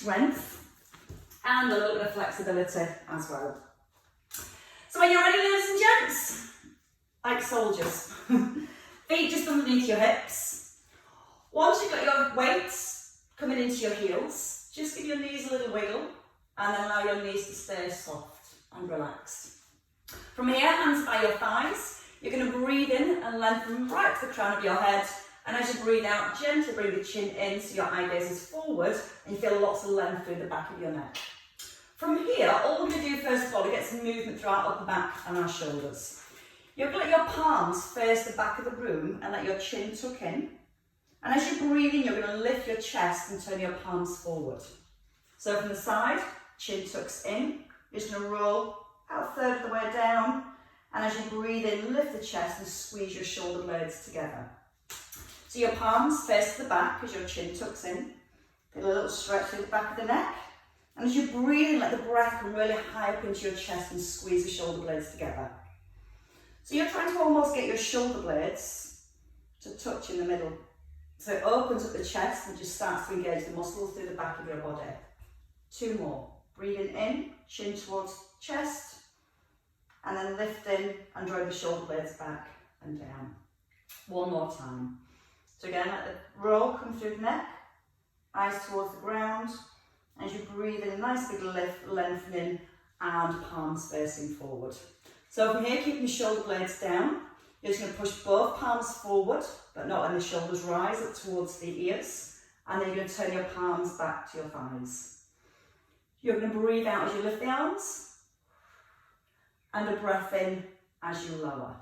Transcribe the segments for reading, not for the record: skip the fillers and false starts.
strength and a little bit of flexibility as well. So when you're ready, ladies and gents, like soldiers, feet just underneath your hips. Once you've got your weights coming into your heels, just give your knees a little wiggle and then allow your knees to stay soft and relaxed. From here, hands by your thighs, you're going to breathe in and lengthen right to the crown of your head. And as you breathe out, gently bring the chin in so your eye gaze is forward and you feel lots of length through the back of your neck. From here, all we're going to do first of all is get some movement through our upper back and our shoulders. You're going to let your palms face the back of the room and let your chin tuck in. And as you breathe in, you're going to lift your chest and turn your palms forward. So from the side, chin tucks in. You're just going to roll about a third of the way down. And as you breathe in, lift the chest and squeeze your shoulder blades together. So your palms face to the back as your chin tucks in. Feel a little stretch through the back of the neck. And as you breathe in, let the breath come really high up into your chest and squeeze the shoulder blades together. So you're trying to almost get your shoulder blades to touch in the middle. So it opens up the chest and just starts to engage the muscles through the back of your body. 2 more. Breathing in, chin towards chest. And then lifting and drawing the shoulder blades back and down. 1 more time. So again, let the roll come through the neck, eyes towards the ground. As you breathe in, a nice big lift, lengthening and palms facing forward. So from here, keeping the shoulder blades down, you're just going to push both palms forward, but not letting the shoulders rise up towards the ears. And then you're going to turn your palms back to your thighs. You're going to breathe out as you lift the arms, and a breath in as you lower.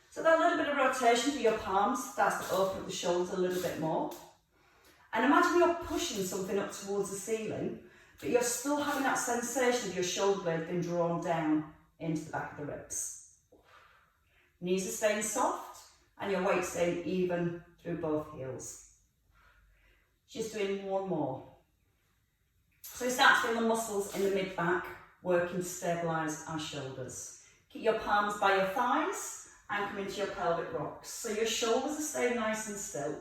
So that little bit of rotation through your palms starts to open up the shoulders a little bit more. And imagine you're pushing something up towards the ceiling, but you're still having that sensation of your shoulder blade being drawn down into the back of the ribs. Knees are staying soft and your weight staying even through both heels. Just doing 1 more. So start to feel the muscles in the mid-back working to stabilise our shoulders. Keep your palms by your thighs and come into your pelvic rocks. So your shoulders are staying nice and still.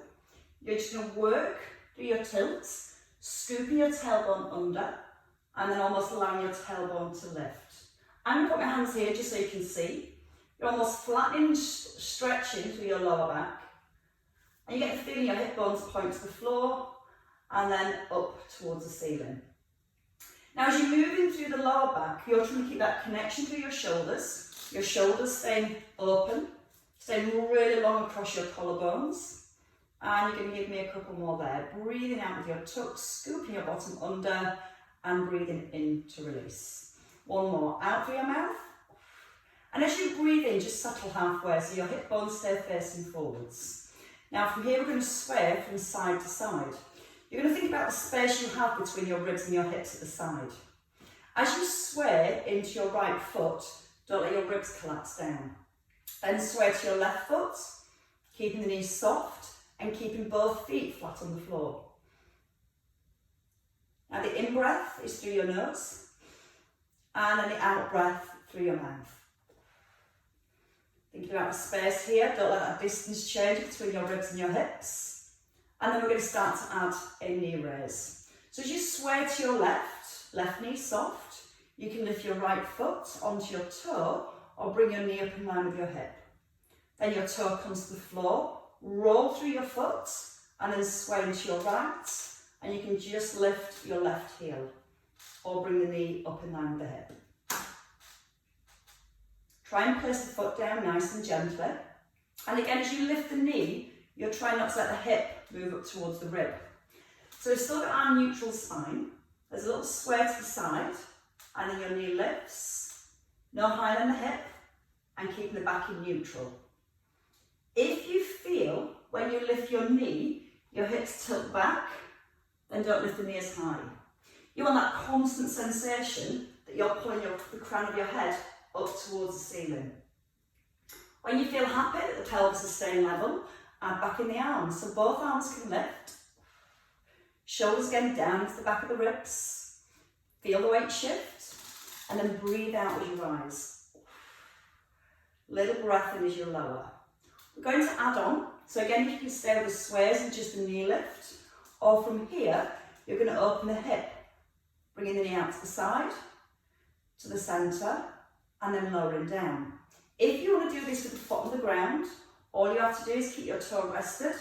You're just going to work through your tilts, scooping your tailbone under, and then almost allowing your tailbone to lift. I'm going to put my hands here just so you can see. You're almost flattening, stretching through your lower back. And you get the feeling your hip bones point to the floor, and then up towards the ceiling. Now as you're moving through the lower back, you're trying to keep that connection through your shoulders staying open, staying really long across your collarbones. And you're going to give me a couple more there. Breathing out with your tucks, scooping your bottom under, and breathing in to release. 1 more, out through your mouth. And as you breathe in, just settle halfway, so your hip bones stay facing forwards. Now from here, we're going to sway from side to side. You're going to think about the space you have between your ribs and your hips at the side. As you sway into your right foot, don't let your ribs collapse down. Then sway to your left foot, keeping the knees soft and keeping both feet flat on the floor. Now the in-breath is through your nose, and then the out-breath through your mouth. Thinking about the space here, don't let that distance change between your ribs and your hips. And then we're going to start to add a knee raise. So as you sway to your left knee soft, you can lift your right foot onto your toe or bring your knee up in line with your hip. Then your toe comes to the floor, roll through your foot and then sway into your right, and you can just lift your left heel or bring the knee up in line with the hip. Try and place the foot down nice and gently. And again, as you lift the knee, you're trying not to let the hip move up towards the rib. So we've still got our neutral spine. There's a little sway to the side, and then your knee lifts, no higher than the hip, and keeping the back in neutral. If you feel when you lift your knee, your hips tilt back, then don't lift the knee as high. You want that constant sensation that you're pulling the crown of your head up towards the ceiling. When you feel happy that the pelvis is staying level, add back in the arms. So both arms can lift. Shoulders getting down to the back of the ribs. Feel the weight shift, and then breathe out as you rise. Little breath in as you lower. We're going to add on. So again, you can stay with the sways and just the knee lift, or from here, you're going to open the hip Bringing the knee out to the side, to the centre, and then lowering down. If you want to do this with the foot on the ground, all you have to do is keep your toe rested,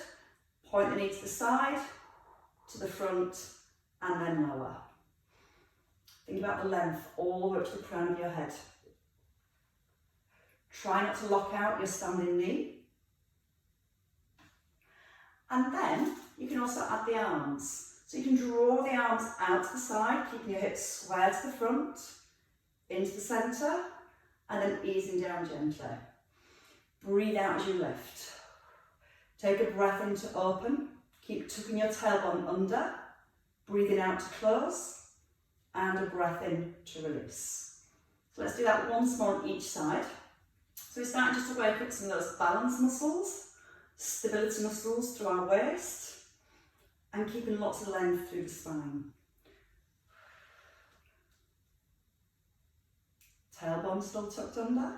point the knee to the side, to the front, and then lower. Think about the length all the way up to the crown of your head. Try not to lock out your standing knee. And then you can also add the arms. So you can draw the arms out to the side, keeping your hips square to the front, into the centre, and then easing down gently. Breathe out as you lift. Take a breath in to open. Keep tucking your tailbone under. Breathing out to close. And a breath in to release. So let's do that once more on each side. So we're starting just to wake up some of those balance muscles, stability muscles through our waist, and keeping lots of length through the spine. Tailbone still tucked under,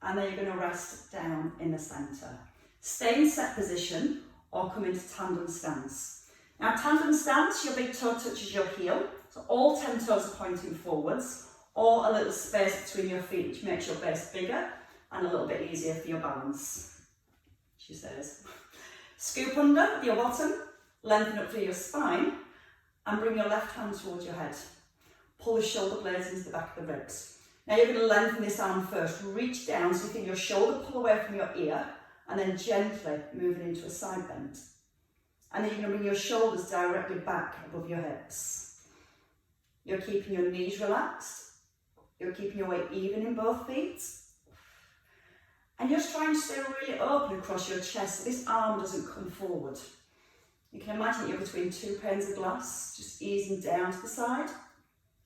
and then you're going to rest down in the centre. Stay in set position or come into tandem stance. Now tandem stance, your big toe touches your heel, so all 10 toes are pointing forwards, or a little space between your feet, which makes your base bigger and a little bit easier for your balance, she says. Scoop under with your bottom, lengthen up through your spine, and bring your left hand towards your head. Pull the shoulder blades into the back of the ribs. Now you're going to lengthen this arm first. Reach down so you feel your shoulder pull away from your ear, and then gently moving into a side bend. And then you're going to bring your shoulders directly back above your hips. You're keeping your knees relaxed. You're keeping your weight even in both feet. And you're just trying to stay really open across your chest so this arm doesn't come forward. You can imagine that you're between two panes of glass, just easing down to the side,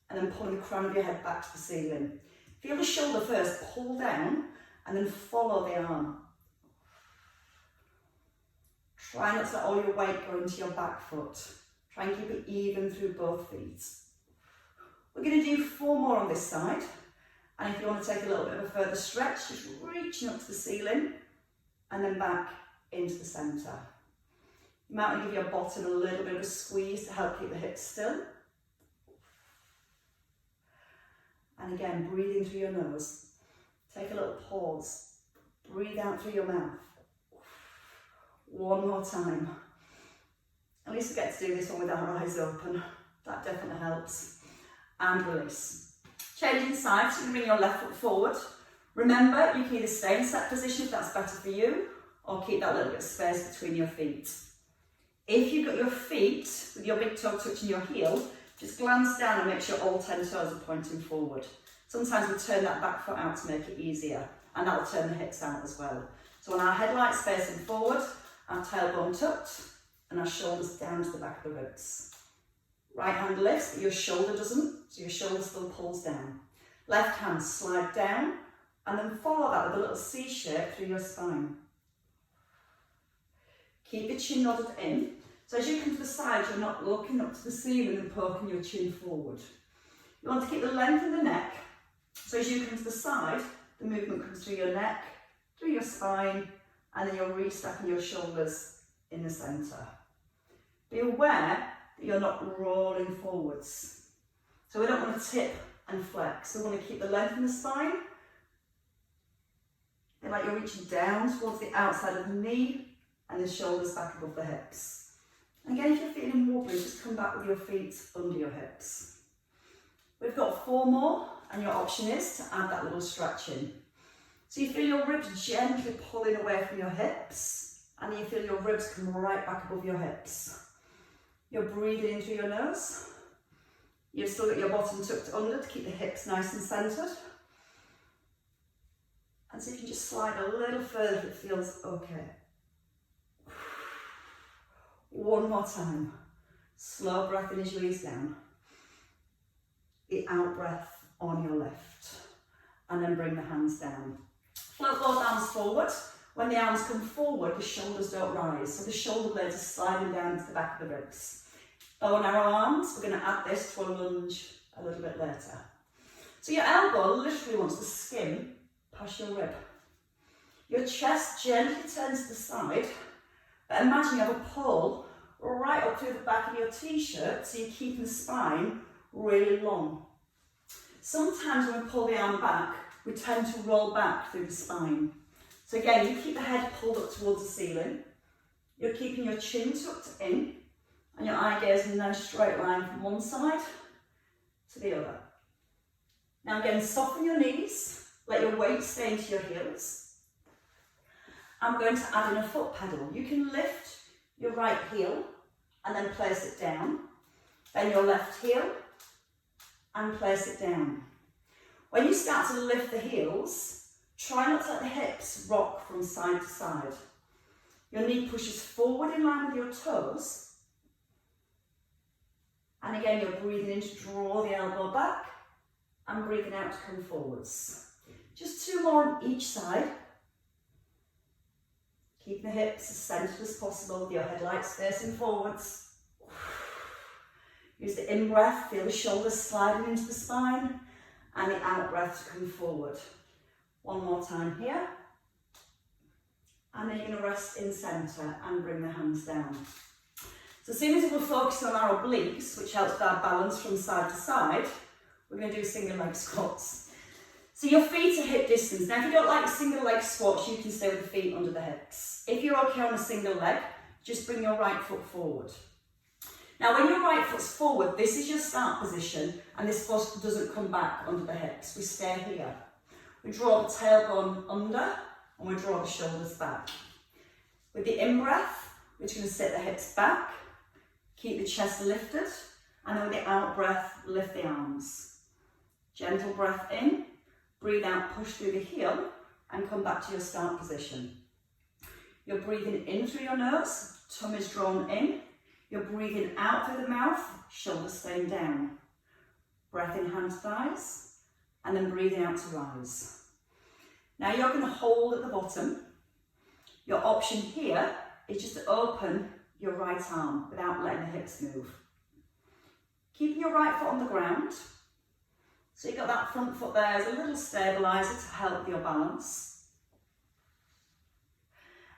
and then pulling the crown of your head back to the ceiling. Feel the shoulder first, pull down, and then follow the arm. Try not to let all your weight go into your back foot. Try and keep it even through both feet. We're going to do 4 more on this side. And if you want to take a little bit of a further stretch, just reaching up to the ceiling and then back into the centre. You might want to give your bottom a little bit of a squeeze to help keep the hips still. And again, breathing through your nose. Take a little pause. Breathe out through your mouth. One more time. At least we get to do this one with our eyes open. That definitely helps. And release. Changing sides, you can bring your left foot forward. Remember, you can either stay in set position if that's better for you, or keep that little bit of space between your feet. If you've got your feet with your big toe touching your heel, just glance down and make sure all 10 toes are pointing forward. Sometimes we turn that back foot out to make it easier, and that will turn the hips out as well. So on our headlights facing forward, our tailbone tucked, and our shoulders down to the back of the ribs. Right hand lifts, but your shoulder doesn't, so your shoulder still pulls down. Left hand slide down, and then follow that with a little C shape through your spine. Keep your chin nodded in, so as you come to the side, you're not looking up to the ceiling and poking your chin forward. You want to keep the length in the neck, so as you come to the side, the movement comes through your neck, through your spine, and then you're restacking your shoulders in the centre. Be aware that you're not rolling forwards. So we don't want to tip and flex. We want to keep the length in the spine. And like you're reaching down towards the outside of the knee and the shoulders back above the hips. And again, if you're feeling wobbly, just come back with your feet under your hips. We've got 4 more, and your option is to add that little stretch in. So you feel your ribs gently pulling away from your hips, and then you feel your ribs come right back above your hips. You're breathing in through your nose. You've still got your bottom tucked under to keep the hips nice and centred. And so you can just slide a little further if it feels okay. One more time. Slow breath in as you ease down. The out breath on your left. And then bring the hands down. Float both arms forward. When the arms come forward, the shoulders don't rise. So the shoulder blades are sliding down to the back of the ribs. Bow and narrow arms. We're going to add this to a lunge a little bit later. So your elbow literally wants to skim past your rib. Your chest gently turns to the side. But imagine you have a pull right up through the back of your t-shirt, so you're keeping the spine really long. Sometimes when we pull the arm back, we tend to roll back through the spine. So again, you keep the head pulled up towards the ceiling. You're keeping your chin tucked in and your eye gaze in a nice straight line from one side to the other. Now again, soften your knees, let your weight stay into your heels. I'm going to add in a foot pedal. You can lift your right heel and then place it down. Then your left heel and place it down. When you start to lift the heels, try not to let the hips rock from side to side. Your knee pushes forward in line with your toes. And again, you're breathing in to draw the elbow back and breathing out to come forwards. Just 2 more on each side. Keep the hips as centered as possible, with your headlights facing forwards. Use the in-breath, feel the shoulders sliding into the spine, and the out-breath to come forward. 1 more time here. And then you're going to rest in centre and bring the hands down. So as soon as we're focusing on our obliques, which helps with our balance from side to side, we're going to do single leg squats. So your feet are hip distance. Now if you don't like single leg squats, you can stay with the feet under the hips. If you're okay on a single leg, just bring your right foot forward. Now when your right foot's forward, this is your start position, and this foot doesn't come back under the hips. We stay here. We draw the tailbone under, and we draw the shoulders back. With the in-breath, we're just going to sit the hips back, keep the chest lifted, and then with the out-breath, lift the arms. Gentle breath in, breathe out, push through the heel, and come back to your start position. You're breathing in through your nose, tummy's drawn in. You're breathing out through the mouth, shoulders staying down. Breath in, hands, thighs, and then breathing out to rise. Now you're going to hold at the bottom. Your option here is just to open your right arm without letting the hips move. Keeping your right foot on the ground. So you've got that front foot there as a little stabiliser to help with your balance.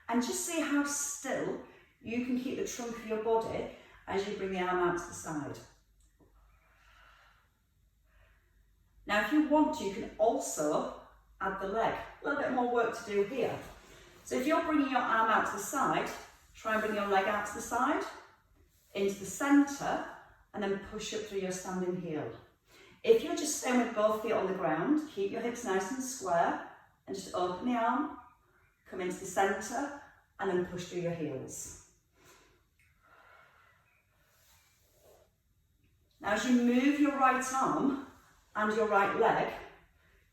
And just see how still you can keep the trunk of your body as you bring the arm out to the side. Now if you want to, you can also add the leg. A little bit more work to do here. So if you're bringing your arm out to the side, try and bring your leg out to the side, into the centre, and then push up through your standing heel. If you're just staying with both feet on the ground, keep your hips nice and square, and just open the arm, come into the centre, and then push through your heels. Now as you move your right arm and your right leg,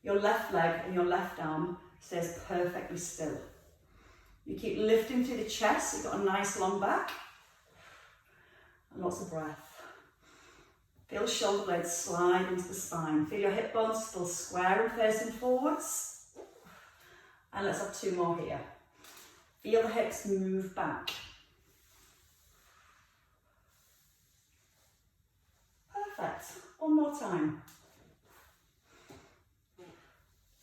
your left leg and your left arm stays perfectly still. You keep lifting through the chest, you've got a nice long back, and lots of breath. Feel shoulder blades slide into the spine. Feel your hip bones still square and facing forwards. And let's have 2 more here. Feel the hips move back. Perfect. 1 more time.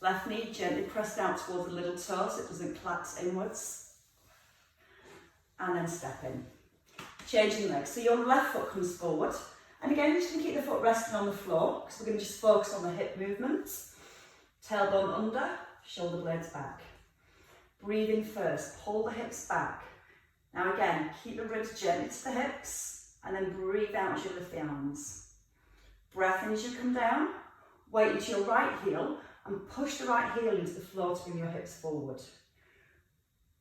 Left knee gently pressed out towards the little toe so it doesn't collapse inwards. And then step in. Changing legs. So your left foot comes forward. And again, you're just going to keep the foot resting on the floor because we're going to just focus on the hip movements. Tailbone under, shoulder blades back. Breathe in first, pull the hips back. Now again, keep the ribs gently to the hips and then breathe out as you lift the arms. Breath in as you come down, weight into your right heel and push the right heel into the floor to bring your hips forward.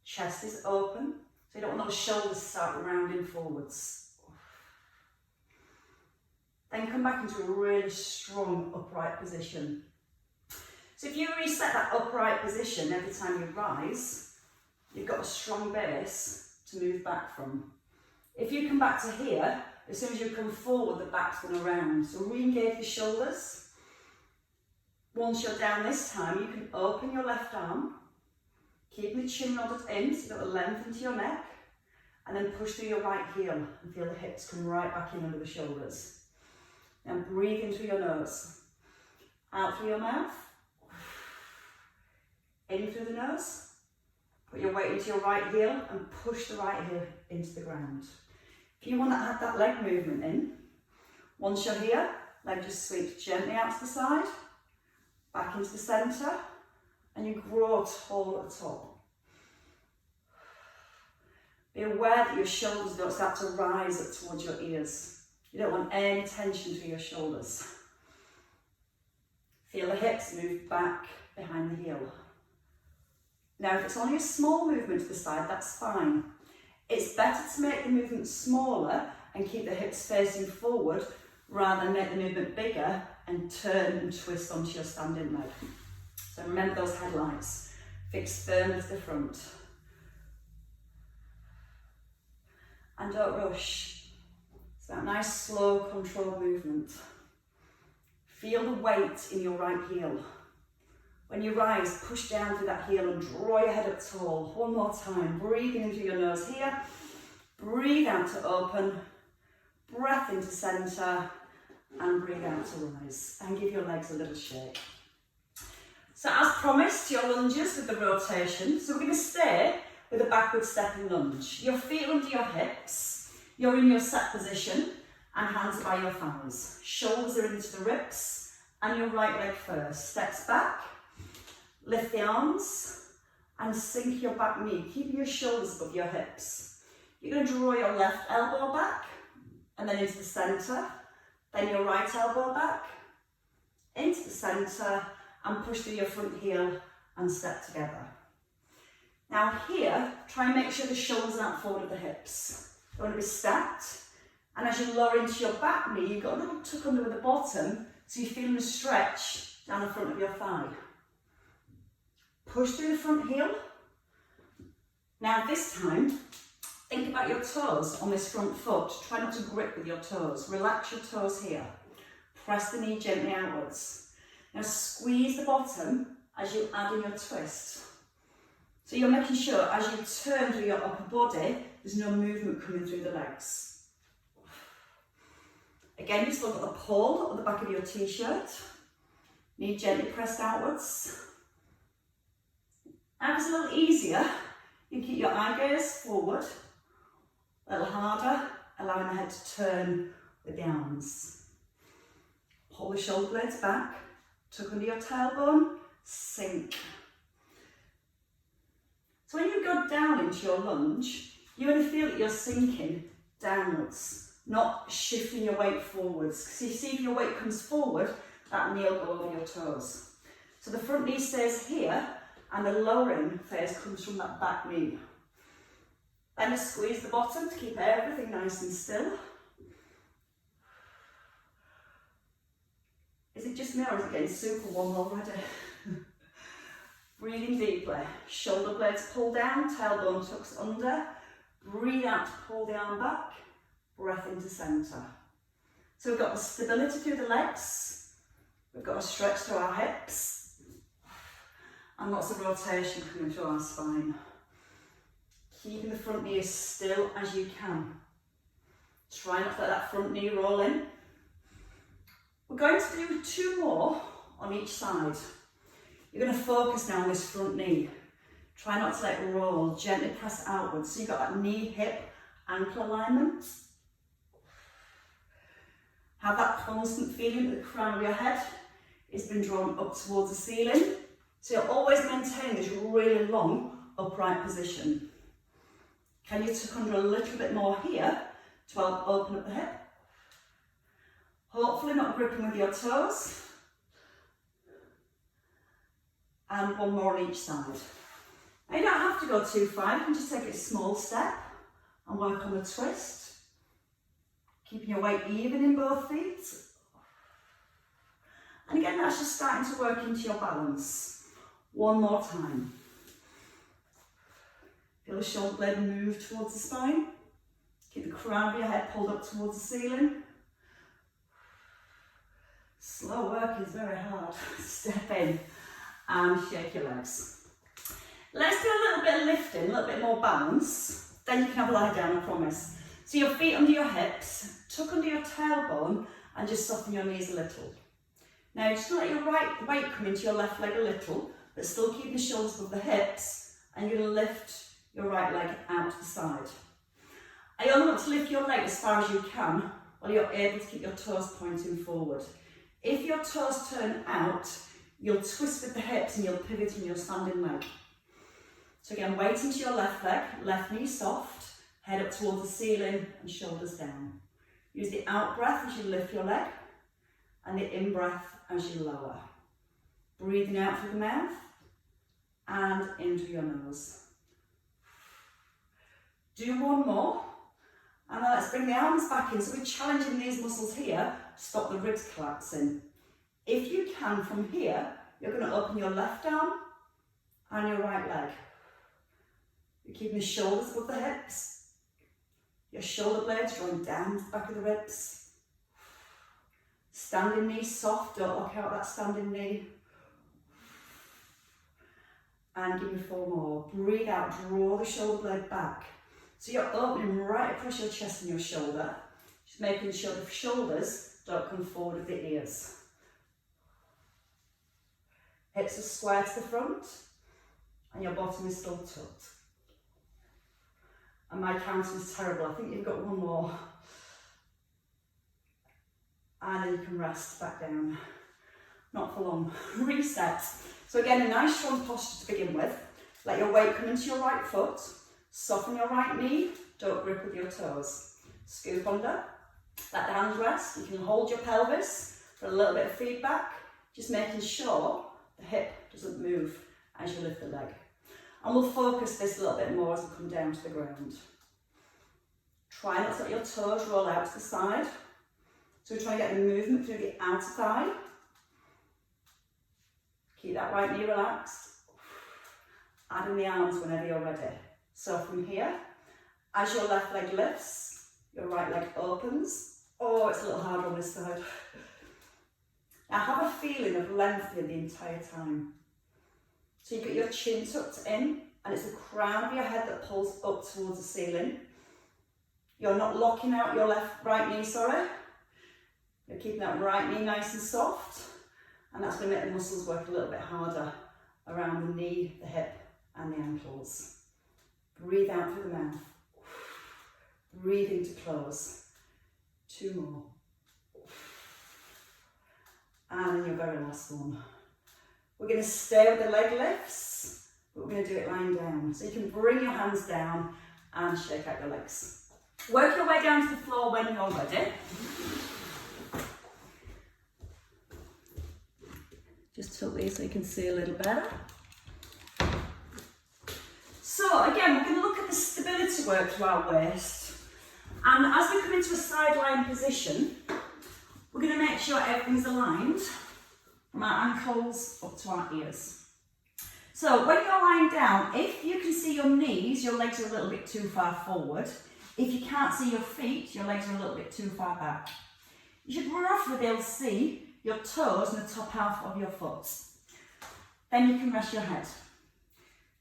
Chest is open, so you don't want those shoulders to start rounding forwards. Then come back into a really strong upright position. So if you reset that upright position every time you rise, you've got a strong base to move back from. If you come back to here, as soon as you come forward, the back's going to round. So re-engage the shoulders. Once you're down this time, you can open your left arm, keeping the chin nodded in, so you've got the length into your neck, and then push through your right heel and feel the hips come right back in under the shoulders. Now breathe in through your nose, out through your mouth, in through the nose, put your weight into your right heel and push the right heel into the ground. If you want to add that leg movement in, once you're here, leg just sweeps gently out to the side, back into the centre, and you grow tall at the top. Be aware that your shoulders don't start to rise up towards your ears. You don't want any tension through your shoulders. Feel the hips move back behind the heel. Now, if it's only a small movement to the side, that's fine. It's better to make the movement smaller and keep the hips facing forward rather than make the movement bigger and turn and twist onto your standing leg. So remember those headlights. Fix firmly to the front. And don't rush. It's that nice, slow, controlled movement. Feel the weight in your right heel. When you rise, push down through that heel and draw your head up tall. One more time. Breathing in through your nose here. Breathe out to open. Breath into centre. And breathe out to rise. And give your legs a little shake. So as promised, your lunges with the rotation. So we're going to stay with a backward stepping lunge. Your feet under your hips. You're in your set position. And hands are by your thighs. Shoulders are into the ribs. And your right leg first. Steps back. Lift the arms and sink your back knee, keeping your shoulders above your hips. You're going to draw your left elbow back and then into the centre, then your right elbow back, into the centre and push through your front heel and step together. Now here, try and make sure the shoulders aren't forward of the hips. You want to be stacked, and as you lower into your back knee, you've got a little tuck under at the bottom so you're feeling a stretch down the front of your thigh. Push through the front heel. Now this time, think about your toes on this front foot. Try not to grip with your toes. Relax your toes here. Press the knee gently outwards. Now squeeze the bottom as you add in your twist. So you're making sure as you turn through your upper body, there's no movement coming through the legs. Again, you've still got the pull at the back of your t-shirt. Knee gently pressed outwards. Now if it's a little easier, you keep your eye gaze forward, a little harder, allowing the head to turn with the arms. Pull the shoulder blades back, tuck under your tailbone, sink. So when you go down into your lunge, you're going to feel that you're sinking downwards, not shifting your weight forwards. Because you see if your weight comes forward, that knee will go over your toes. So the front knee stays here, and the lowering phase comes from that back knee. Then just squeeze the bottom to keep everything nice and still. Is it just me or is it getting super warm already? Breathing deeply. Shoulder blades pull down, tailbone tucks under. Breathe out to pull the arm back. Breath into centre. So we've got the stability through the legs. We've got a stretch through our hips. And lots of rotation coming through our spine. Keeping the front knee as still as you can. Try not to let that front knee roll in. We're going to do 2 more on each side. You're going to focus now on this front knee. Try not to let it roll. Gently press outwards. So you've got that knee, hip, ankle alignment. Have that constant feeling that the crown of your head has been drawn up towards the ceiling. So you'll always maintain this really long upright position. Can you tuck under a little bit more here to help open up the hip? Hopefully not gripping with your toes. And 1 more on each side. Now you don't have to go too far, you can just take a small step and work on the twist. Keeping your weight even in both feet. And again, that's just starting to work into your balance. 1 more time. Feel the shoulder blade move towards the spine. Keep the crown of your head pulled up towards the ceiling. Slow work is very hard. Step in and shake your legs. Let's do a little bit of lifting, a little bit more balance. Then you can have a lie down, I promise. So your feet under your hips, tuck under your tailbone and just soften your knees a little. Now just let your right weight come into your left leg a little, but still keep the shoulders above the hips, and you're going to lift your right leg out to the side. I only want to lift your leg as far as you can while you're able to keep your toes pointing forward. If your toes turn out, you'll twist with the hips and you'll pivot in your standing leg. So again, weight into your left leg, left knee soft, head up towards the ceiling and shoulders down. Use the out breath as you lift your leg and the in breath as you lower. Breathing out through the mouth and into your nose. Do one more, and then let's bring the arms back in. So we're challenging these muscles here to stop the ribs collapsing. If you can, from here, you're going to open your left arm and your right leg. You're keeping the shoulders above the hips. Your shoulder blades drawing down to the back of the ribs. Standing knee soft, don't lock out that standing knee. And give me 4 more. Breathe out, draw the shoulder blade back. So you're opening right across your chest and your shoulder. Just making sure the shoulders don't come forward with the ears. Hips are square to the front and your bottom is still tucked. And my counting is terrible. I think you've got 1 more. And then you can rest back down. Not for long. Reset. So again, a nice strong posture to begin with. Let your weight come into your right foot. Soften your right knee. Don't grip with your toes. Scoop under. Let the hands rest. You can hold your pelvis for a little bit of feedback. Just making sure the hip doesn't move as you lift the leg. And we'll focus this a little bit more as we come down to the ground. Try not to let your toes roll out to the side. So we're trying to get the movement through the outer thigh. Keep that right knee relaxed. Add in the arms whenever you're ready. So from here, as your left leg lifts, your right leg opens. Oh, it's a little harder on this side. Now have a feeling of lengthening the entire time. So you've got your chin tucked in, and it's the crown of your head that pulls up towards the ceiling. You're not locking out your right knee, sorry. You're keeping that right knee nice and soft, and that's going to make the muscles work a little bit harder around the knee, the hip, and the ankles. Breathe out through the mouth. Breathe in to close. 2 more. And then your very last one. We're going to stay with the leg lifts, but we're going to do it lying down. So you can bring your hands down and shake out your legs. Work your way down to the floor when you're ready. Just tilt these so you can see a little better. So again, we're going to look at the stability work to our waist. And as we come into a side lying position, we're going to make sure everything's aligned from our ankles up to our ears. So when you're lying down, if you can see your knees, your legs are a little bit too far forward. If you can't see your feet, your legs are a little bit too far back. You should roughly be able to see your toes and the top half of your foot. Then you can rest your head.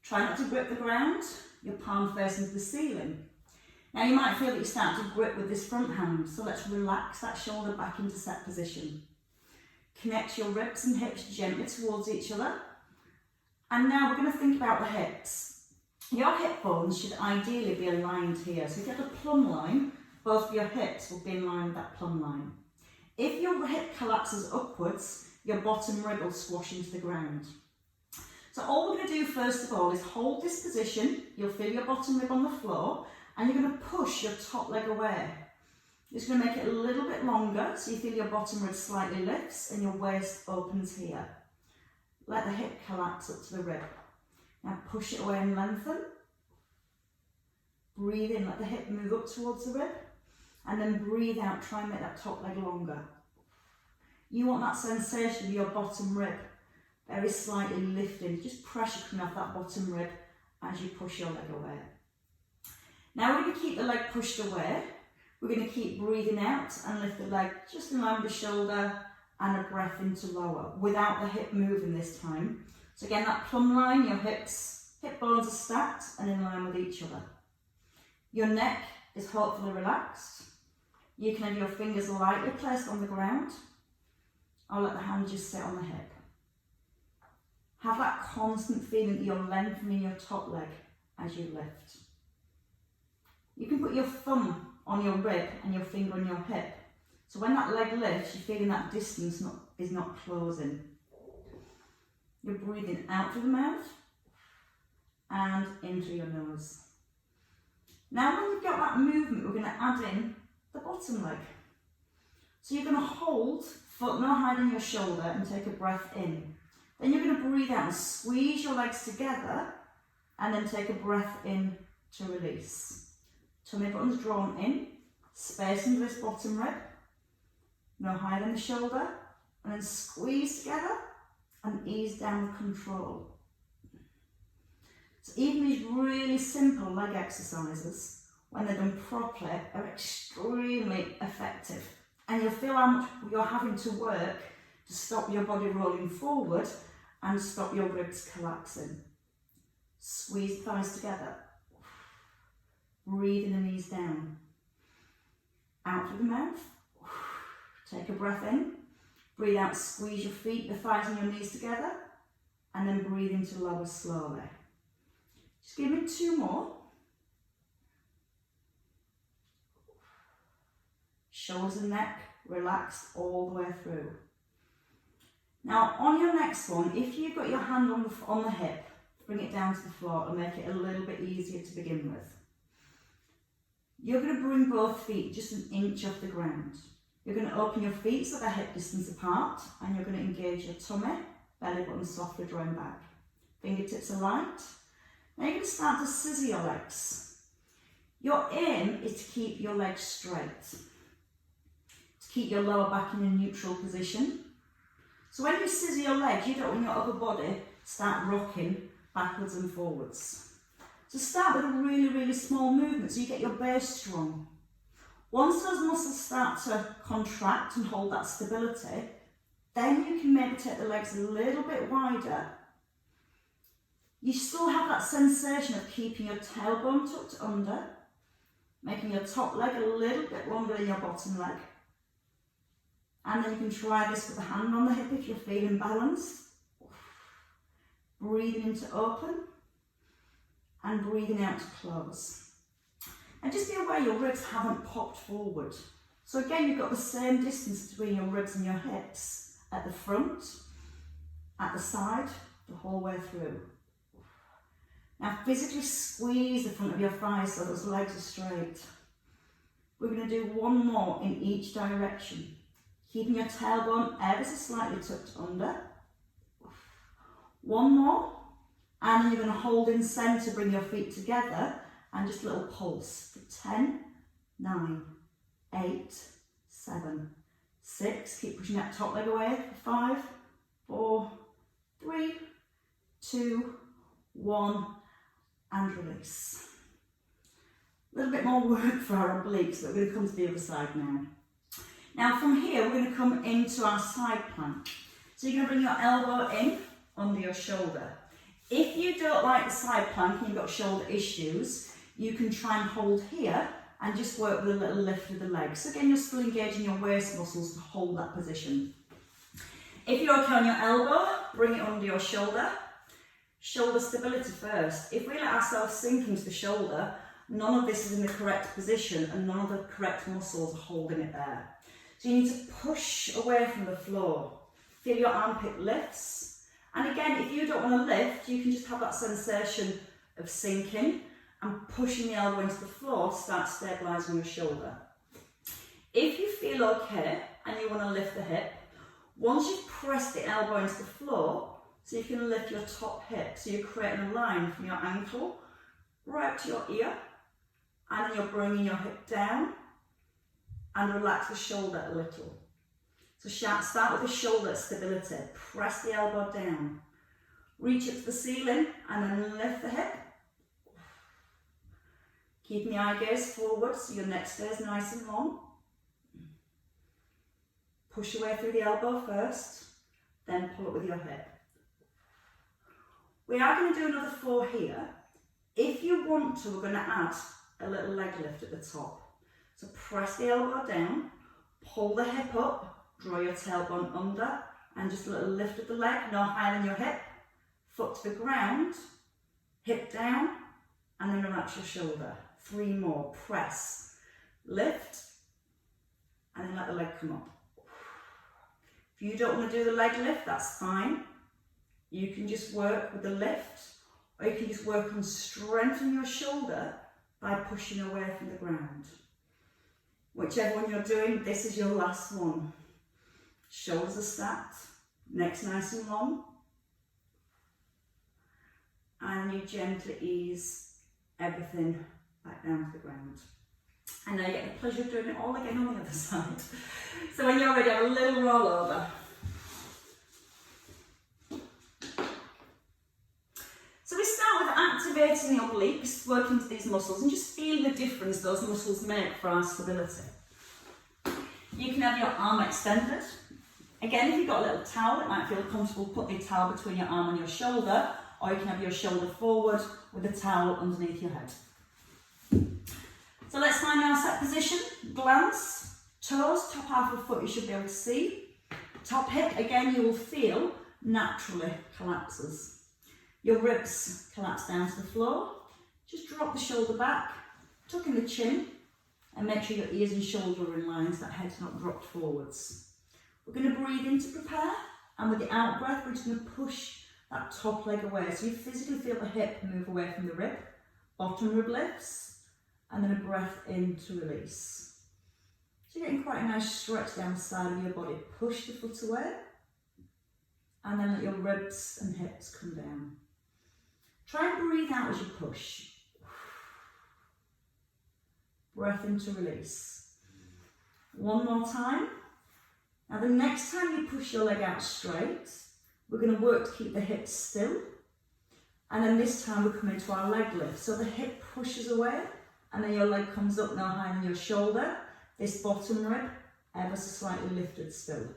Try not to grip the ground, your palm facing to the ceiling. Now you might feel that you start to grip with this front hand, so let's relax that shoulder back into set position. Connect your ribs and hips gently towards each other. And now we're going to think about the hips. Your hip bones should ideally be aligned here. So if you have a plumb line, both of your hips will be in line with that plumb line. If your hip collapses upwards, your bottom rib will squash into the ground. So all we're going to do first of all is hold this position. You'll feel your bottom rib on the floor, and you're going to push your top leg away. You're just going to make it a little bit longer so you feel your bottom rib slightly lifts and your waist opens here. Let the hip collapse up to the rib. Now push it away and lengthen. Breathe in, let the hip move up towards the rib. And then breathe out, try and make that top leg longer. You want that sensation of your bottom rib very slightly lifting, just pressure coming off that bottom rib as you push your leg away. Now we're going to keep the leg pushed away. We're going to keep breathing out and lift the leg just in line with the shoulder and a breath into lower without the hip moving this time. So again, that plumb line, your hip bones are stacked and in line with each other. Your neck is hopefully relaxed. You can have your fingers lightly placed on the ground, or let the hand just sit on the hip. Have that constant feeling that you're lengthening your top leg as you lift. You can put your thumb on your rib and your finger on your hip So when that leg lifts, you're feeling that distance is not closing. You're breathing out through the mouth and in through your nose. Now when you've got that movement, we're going to add in the bottom leg. So you're going to hold, foot no higher than your shoulder, and take a breath in. Then you're going to breathe out and squeeze your legs together, and then take a breath in to release. Tummy button's drawn in, space into this bottom rib, no higher than the shoulder, and then squeeze together and ease down with control. So even these really simple leg exercises, when they're done properly, are extremely effective. And you'll feel how much you're having to work to stop your body rolling forward and stop your ribs collapsing. Squeeze thighs together. Breathe in and ease down. Out through the mouth. Take a breath in. Breathe out, squeeze your feet, your thighs and your knees together. And then breathe in to lower slowly. Just give me 2 more. Shoulders and neck relaxed all the way through. Now on your next one, if you've got your hand on the hip, bring it down to the floor and make it a little bit easier to begin with. You're going to bring both feet just an inch off the ground. You're going to open your feet so they're hip distance apart, and you're going to engage your tummy, belly button softly drawing back. Fingertips are light. Now you're going to start to scissor your legs. Your aim is to keep your legs straight. To keep your lower back in a neutral position. So when you scissor your legs, you don't want your upper body start rocking backwards and forwards. So start with a really, really small movement so you get your base strong. Once those muscles start to contract and hold that stability, then you can maybe take the legs a little bit wider. You still have that sensation of keeping your tailbone tucked under, making your top leg a little bit longer than your bottom leg. And then you can try this with a hand on the hip if you're feeling balanced. Breathing in to open and breathing out to close. And just be aware your ribs haven't popped forward. So again, you've got the same distance between your ribs and your hips at the front, at the side, the whole way through. Now physically squeeze the front of your thighs so those legs are straight. We're going to do 1 more in each direction. Keeping your tailbone ever so slightly tucked under. 1 more. And then you're going to hold in centre, bring your feet together, and just a little pulse for 10, 9, 8, 7, 6. Keep pushing that top leg away for 5, 4, 3, 2, 1, and release. A little bit more work for our obliques, but we're going to come to the other side now. Now from here, we're going to come into our side plank. So you're going to bring your elbow in under your shoulder. If you don't like the side plank and you've got shoulder issues, you can try and hold here and just work with a little lift with the legs. So again, you're still engaging your waist muscles to hold that position. If you're okay on your elbow, bring it under your shoulder. Shoulder stability first. If we let ourselves sink into the shoulder, none of this is in the correct position and none of the correct muscles are holding it there. So you need to push away from the floor. Feel your armpit lifts. And again, if you don't want to lift, you can just have that sensation of sinking and pushing the elbow into the floor to start stabilising your shoulder. If you feel okay and you want to lift the hip, once you've pressed the elbow into the floor, so you can lift your top hip, so you're creating a line from your ankle right up to your ear, and then you're bringing your hip down and relax the shoulder a little. So start with the shoulder stability, press the elbow down, reach up to the ceiling and then lift the hip. Keeping the eye gaze forward so your neck stays nice and long. Push away through the elbow first, then pull up with your hip. We are going to do another 4 here. If you want to, we're going to add a little leg lift at the top. So press the elbow down, pull the hip up, draw your tailbone under, and just a little lift of the leg, no higher than your hip. Foot to the ground, hip down, and then relax your shoulder. 3 more. Press, lift, and then let the leg come up. If you don't want to do the leg lift, that's fine. You can just work with the lift, or you can just work on strengthening your shoulder by pushing away from the ground. Whichever one you're doing, this is your last one. Shoulders are stacked, neck's nice and long. And you gently ease everything back down to the ground. And now you get the pleasure of doing it all again on the other side. So when you're ready, have a little roll over. So we start with activating the obliques, working to these muscles, and just feeling the difference those muscles make for our stability. You can have your arm extended. Again, if you've got a little towel, it might feel comfortable to put the towel between your arm and your shoulder, or you can have your shoulder forward with a towel underneath your head. So let's find our set position. Glance, toes, top half of the foot you should be able to see. Top hip, again, you will feel naturally collapses. Your ribs collapse down to the floor. Just drop the shoulder back, tuck in the chin, and make sure your ears and shoulder are in line so that head's not dropped forwards. We're going to breathe in to prepare, and with the out breath, we're just going to push that top leg away. So you physically feel the hip move away from the rib, bottom rib lifts, and then a breath in to release. So you're getting quite a nice stretch down the side of your body. Push the foot away, and then let your ribs and hips come down. Try and breathe out as you push. Breath in to release. One more time. Now the next time you push your leg out straight, we're going to work to keep the hips still. And then this time we come into our leg lift. So the hip pushes away, and then your leg comes up no higher than your shoulder. This bottom rib ever so slightly lifted still.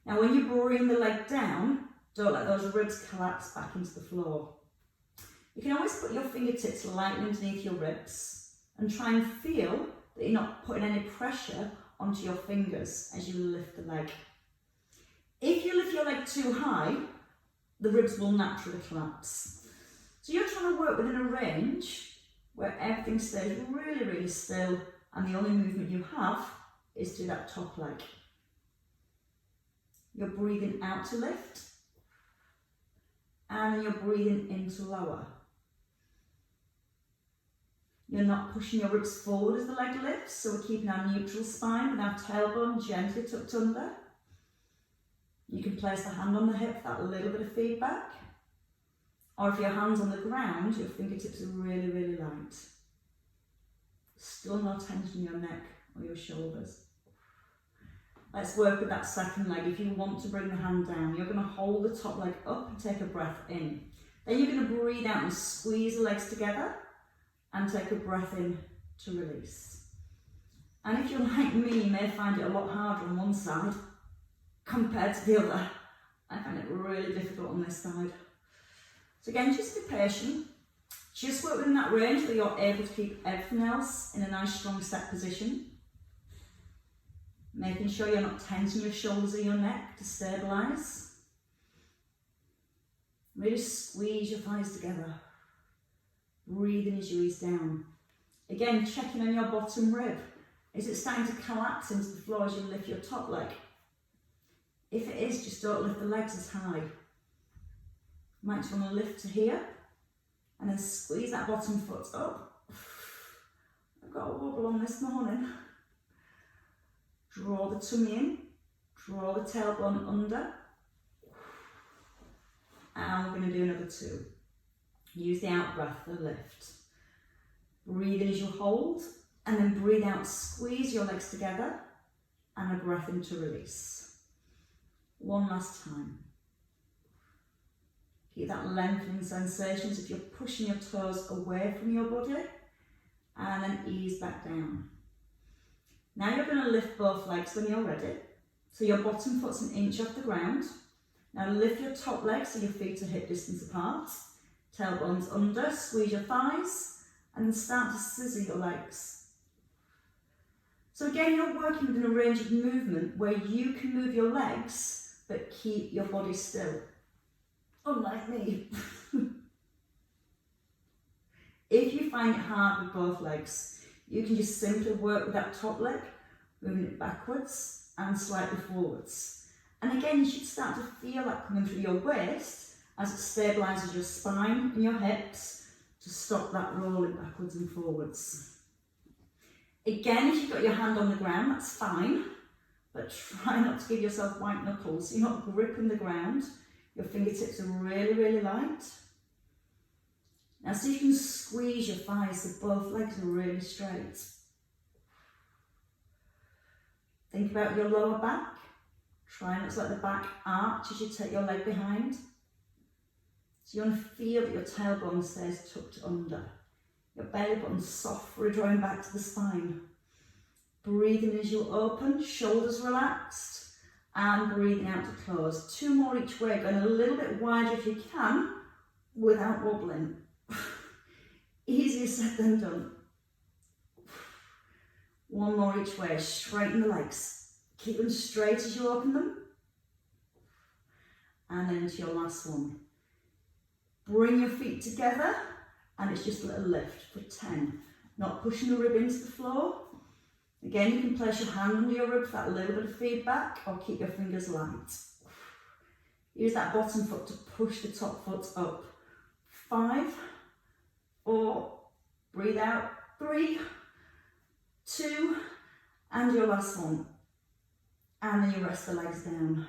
Now when you bring the leg down, don't let those ribs collapse back into the floor. You can always put your fingertips lightly underneath your ribs and try and feel that you're not putting any pressure onto your fingers as you lift the leg. If you lift your leg too high, the ribs will naturally collapse. So you're trying to work within a range where everything stays really, really still, and the only movement you have is to that top leg. You're breathing out to lift, and you're breathing in to lower. You're not pushing your ribs forward as the leg lifts, so we're keeping our neutral spine with our tailbone gently tucked under. You can place the hand on the hip for that little bit of feedback. Or if your hand's on the ground, your fingertips are really, really light. Still no tension in your neck or your shoulders. Let's work with that second leg. If you want to bring the hand down, you're going to hold the top leg up and take a breath in. Then you're going to breathe out and squeeze the legs together and take a breath in to release. And if you're like me, you may find it a lot harder on one side compared to the other. I find it really difficult on this side. So again, just be patient. Just work within that range where you're able to keep everything else in a nice strong set position. Making sure you're not tensing your shoulders or your neck to stabilise. Really squeeze your thighs together. Breathing as you ease down. Again, checking on your bottom rib. Is it starting to collapse into the floor as you lift your top leg? If it is, just don't lift the legs as high. You might just want to lift to here and then squeeze that bottom foot up. I've got a wobble on this morning. Draw the tummy in, draw the tailbone under. And we're going to do another two. Use the out breath for the lift. Breathe in as you hold, and then breathe out, squeeze your legs together, and a breath in to release. One last time. Keep that lengthening sensation as if you're pushing your toes away from your body, and then ease back down. Now you're going to lift both legs when you're ready. So your bottom foot's an inch off the ground. Now lift your top leg so your feet are hip distance apart. Tailbones under, squeeze your thighs, and then start to scissor your legs. So again, you're working within a range of movement where you can move your legs, but keep your body still. Unlike me. If you find it hard with both legs, you can just simply work with that top leg, moving it backwards and slightly forwards. And again, you should start to feel that coming through your waist as it stabilises your spine and your hips to stop that rolling backwards and forwards. Again, if you've got your hand on the ground, that's fine, but try not to give yourself white knuckles. You're not gripping the ground. Your fingertips are really, really light. Now see if you can squeeze your thighs so both legs are really straight. Think about your lower back. Try not to let the back arch as you take your leg behind. So you want to feel that your tailbone stays tucked under. Your belly button's soft, redrawing back to the spine. Breathing as you open, shoulders relaxed, and breathing out to close. 2 more each way, going a little bit wider if you can, without wobbling. Easier said than done. 1 more each way, straighten the legs. Keep them straight as you open them. And then into your last one. Bring your feet together, and it's just a little lift for 10. Not pushing the rib into the floor. Again, you can place your hand under your rib for that little bit of feedback, or keep your fingers light. Use that bottom foot to push the top foot up. 5, 4, breathe out, 3, 2, and your last one. And then you rest the legs down.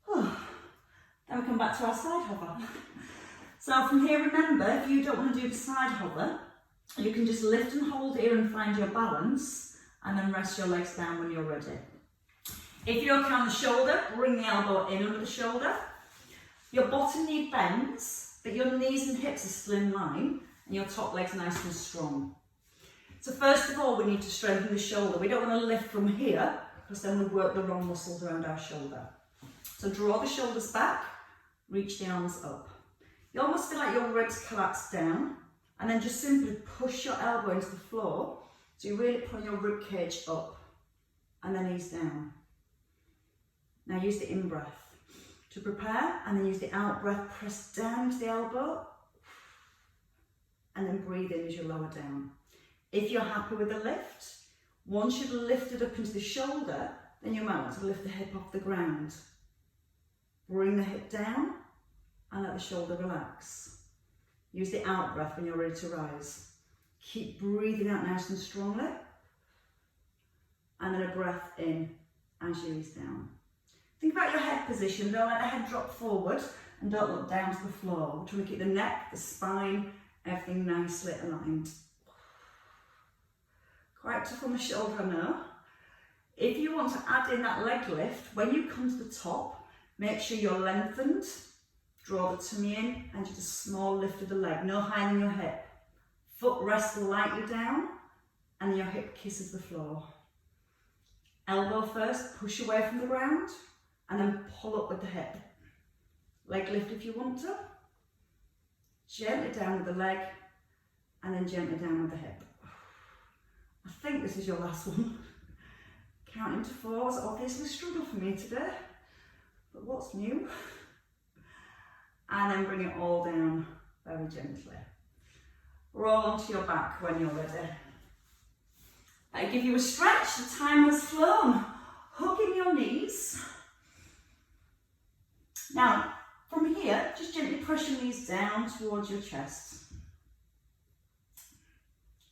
Then we come back to our side hover. So from here, remember, if you don't want to do the side hover, you can just lift and hold here and find your balance, and then rest your legs down when you're ready. If you're okay on the shoulder, bring the elbow in under the shoulder. Your bottom knee bends, but your knees and hips are still in line, and your top leg's nice and strong. So first of all, we need to strengthen the shoulder. We don't want to lift from here, because then we work the wrong muscles around our shoulder. So draw the shoulders back, reach the arms up. You almost feel like your ribs collapse down, and then just simply push your elbow into the floor, so you really pull your rib cage up, and then ease down. Now use the in-breath to prepare, and then use the out-breath, press down into the elbow, and then breathe in as you lower down. If you're happy with the lift, once you've lifted up into the shoulder, then you might want to lift the hip off the ground. Bring the hip down, and let the shoulder relax. Use the out breath when you're ready to rise. Keep breathing out nice and strongly. And then a breath in as you ease down. Think about your head position. Don't let the head drop forward, and don't look down to the floor. We're trying to keep the neck, the spine, everything nicely aligned. Quite tough on the shoulder, I know. If you want to add in that leg lift, when you come to the top, make sure you're lengthened. Draw the tummy in and just a small lift of the leg, no higher than your hip. Foot rests lightly down and your hip kisses the floor. Elbow first, push away from the ground and then pull up with the hip. Leg lift if you want to. Gently down with the leg and then gently down with the hip. I think this is your last one. Counting to 4 is obviously a struggle for me today, but what's new? And then bring it all down very gently. Roll onto your back when you're ready. That'll give you a stretch, the time has flown. Hugging your knees. Now, from here, just gently press your knees down towards your chest.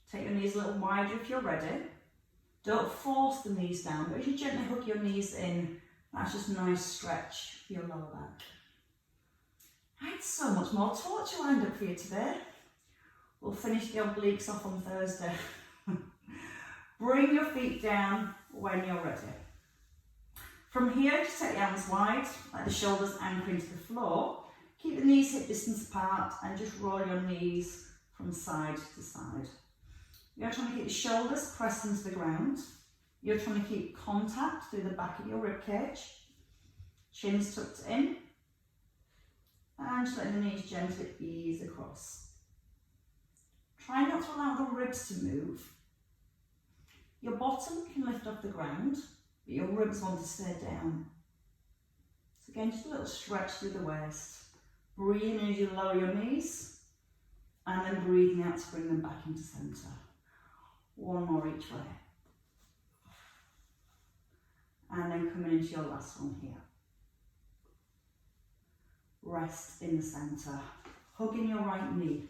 Take your knees a little wider if you're ready. Don't force the knees down, but as you gently hug your knees in, that's just a nice stretch for your lower back. I had so much more torture lined up for you today. We'll finish the obliques off on Thursday. Bring your feet down when you're ready. From here, just take the arms wide, let the shoulders anchor into the floor. Keep the knees hip distance apart and just roll your knees from side to side. You're trying to keep the shoulders pressed into the ground. You're trying to keep contact through the back of your rib cage. Chin's tucked in. And just letting the knees gently ease across. Try not to allow the ribs to move. Your bottom can lift off the ground, but your ribs want to stay down. So again, just a little stretch through the waist. Breathing as you lower your knees, and then breathing out to bring them back into centre. 1 more each way. And then coming into your last one here. Rest in the centre. Hugging your right knee.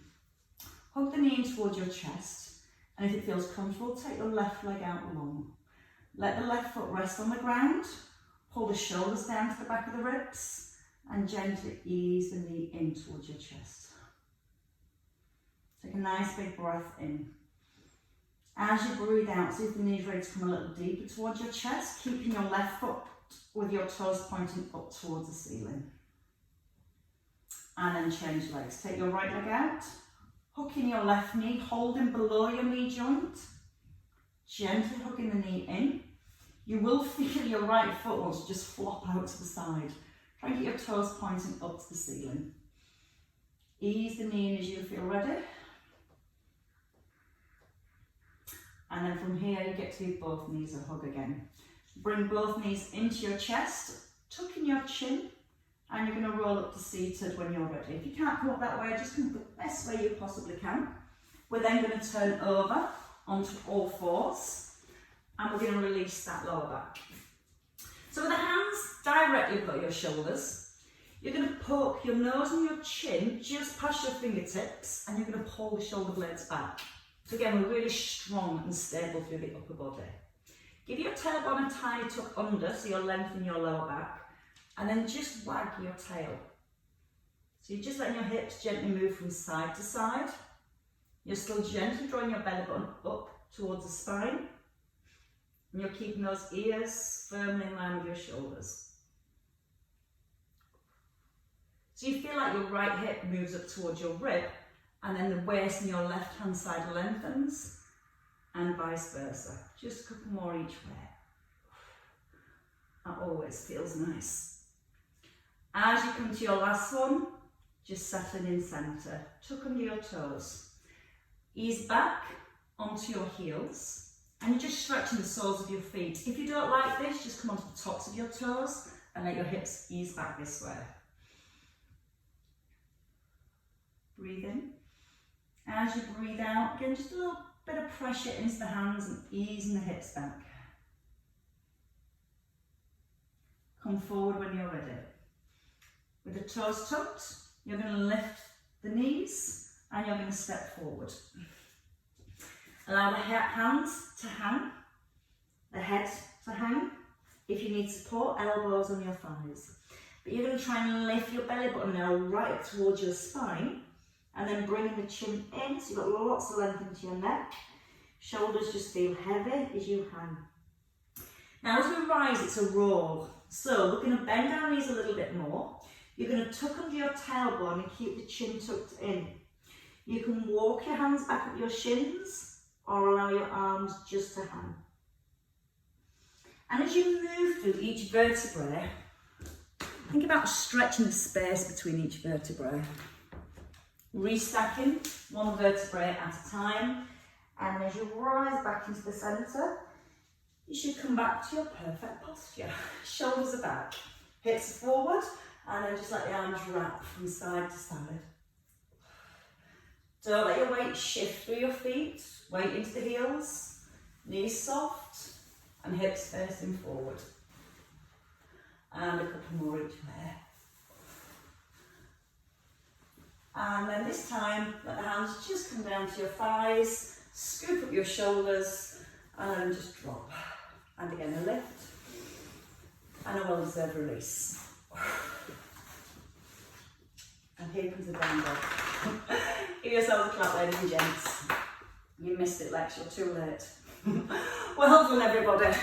Hug the knee in towards your chest. And if it feels comfortable, take your left leg out long. Let the left foot rest on the ground. Pull the shoulders down to the back of the ribs. And gently ease the knee in towards your chest. Take a nice big breath in. As you breathe out, see if the knee's ready to come a little deeper towards your chest, keeping your left foot with your toes pointing up towards the ceiling. And then change legs. Take your right leg out, hooking your left knee, holding below your knee joint, gently hooking the knee in. You will feel your right foot wants to just flop out to the side. Try and get your toes pointing up to the ceiling. Ease the knee in as you feel ready. And then from here, you get to give both knees a hug again. Bring both knees into your chest, tuck in your chin, and you're going to roll up to seated when you're ready. If you can't come up that way, just come up the best way you possibly can. We're then going to turn over onto all fours, and we're going to release that lower back. So with the hands directly above your shoulders, you're going to poke your nose and your chin just past your fingertips, and you're going to pull the shoulder blades back. So again, we're really strong and stable through the upper body. Give your tailbone a tiny tuck under, so you'll lengthen your lower back, and then just wag your tail. So you're just letting your hips gently move from side to side. You're still gently drawing your belly button up towards the spine, and you're keeping those ears firmly in line with your shoulders. So you feel like your right hip moves up towards your rib, and then the waist in your left hand side lengthens, and vice versa. Just a couple more each way. That always feels nice. As you come to your last one, just settling in centre. Tuck under your toes. Ease back onto your heels, and you're just stretching the soles of your feet. If you don't like this, just come onto the tops of your toes and let your hips ease back this way. Breathe in. As you breathe out, again, just a little bit of pressure into the hands and easing the hips back. Come forward when you're ready. With the toes tucked, you're going to lift the knees and you're going to step forward. Allow the hands to hang, the head to hang. If you need support, elbows on your thighs. But you're going to try and lift your belly button now right up towards your spine, and then bringing the chin in, so you've got lots of length into your neck. Shoulders just feel heavy as you hang. Now as we rise, it's a roll. So we're going to bend our knees a little bit more. You're going to tuck under your tailbone and keep the chin tucked in. You can walk your hands back up your shins or allow your arms just to hang. And as you move through each vertebrae, think about stretching the space between each vertebrae. Restacking one vertebrae at a time, and as you rise back into the centre, you should come back to your perfect posture. Shoulders are back, hips are forward, and then just let the arms wrap from side to side. Don't let your weight shift through your feet, weight into the heels, knees soft, and hips facing forward. And a couple more each way. And then this time, let the hands just come down to your thighs, scoop up your shoulders, and then just drop. And again, a lift, and a well-deserved release. And here comes the down dog. Give yourselves a clap, ladies and gents. You missed it, Lex, you're too late. Well done, everybody.